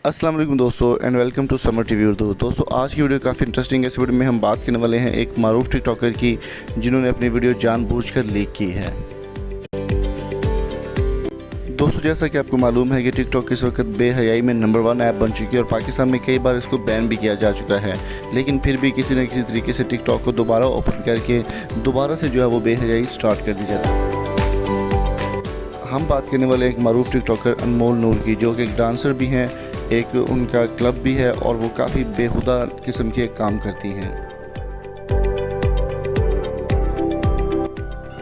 अस्सलाम वालेकुम दोस्तों and welcome to Summer TV Urdu. दोस्तों आज की वीडियो काफ़ी इंटरेस्टिंग है। इस वीडियो में हम बात करने वाले हैं एक मारूफ टिकटॉकर की जिन्होंने अपनी वीडियो जानबूझकर लीक की है। दोस्तों जैसा कि आपको मालूम है कि टिकटॉक इस वक्त बेहयाई में नंबर 1 ऐप बन चुकी है और पाकिस्तान में कई बार इसको बैन भी किया जा चुका है, लेकिन फिर भी किसी न किसी तरीके से टिकटॉक को दोबारा ओपन करके दोबारा से जो है वो बेहयाई स्टार्ट कर दी जाती है। हम बात करने वाले एक मारूफ टिकटॉकर अनमोल नूर की, जो कि एक डांसर भी हैं, एक उनका क्लब भी है और वो काफ़ी बेहुदा किस्म के काम करती हैं।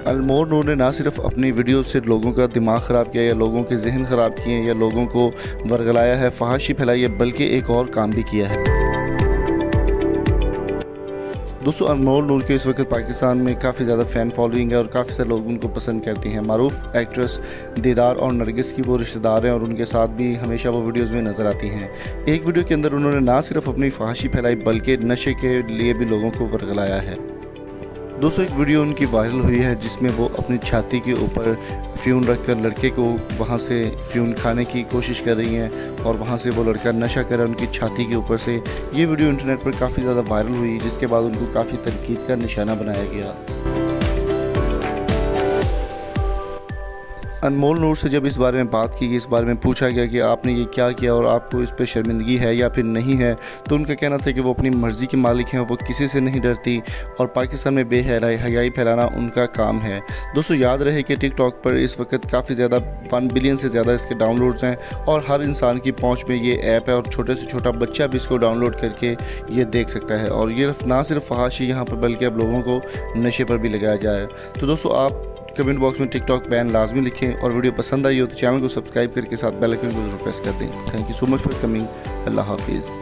अनमोल नूर ने ना सिर्फ अपनी वीडियो से लोगों का दिमाग ख़राब किया या लोगों के जहन ख़राब किए या लोगों को वर्गलाया है, फहाशी फैलाई है, बल्कि एक और काम भी किया है। दोस्तों अनमोल नूर के इस वक्त पाकिस्तान में काफ़ी ज़्यादा फ़ैन फॉलोइंग है और काफ़ी सारे लोग उनको पसंद करते हैं। मारूफ एक्ट्रेस दीदार और नरगिस की वो रिश्तेदार हैं और उनके साथ भी हमेशा वो वीडियोज़ में नज़र आती हैं। एक वीडियो के अंदर उन्होंने ना सिर्फ अपनी फहाशी फैलाई बल्कि नशे के लिए भी लोगों को वर्गलाया है। दोस्तों एक वीडियो उनकी वायरल हुई है जिसमें वो अपनी छाती के ऊपर फ्यून रखकर लड़के को वहाँ से फ्यून खाने की कोशिश कर रही हैं और वहाँ से वो लड़का नशा कर रहा है उनकी छाती के ऊपर से। ये वीडियो इंटरनेट पर काफ़ी ज़्यादा वायरल हुई, जिसके बाद उनको काफ़ी तनकीद का निशाना बनाया गया। अनमोल नूर से जब इस बारे में बात की, इस बारे में पूछा गया कि आपने ये क्या किया और आपको इस पे शर्मिंदगी है या फिर नहीं है, तो उनका कहना था कि वो अपनी मर्ज़ी के मालिक हैं, वो किसी से नहीं डरती और पाकिस्तान में बेहयाई फैलाना उनका काम है। दोस्तों याद रहे कि टिकटॉक पर इस वक्त काफ़ी ज़्यादा 1 बिलियन से ज़्यादा इसके डाउनलोड्स हैं और हर इंसान की पहुँच में ये ऐप है और छोटे से छोटा बच्चा भी इसको डाउनलोड करके ये देख सकता है। और ये ना सिर्फ फहाशी यहाँ पर बल्कि अब लोगों को नशे पर भी लगाया जाए। तो दोस्तों आप कमेंट बॉक्स में टिकटॉक बैन लाजमी लिखें और वीडियो पसंद आई हो तो चैनल को सब्सक्राइब करके साथ बेल आइकन को जरूर प्रेस कर दें। Thank you so much for coming. अल्लाह हाफिज़।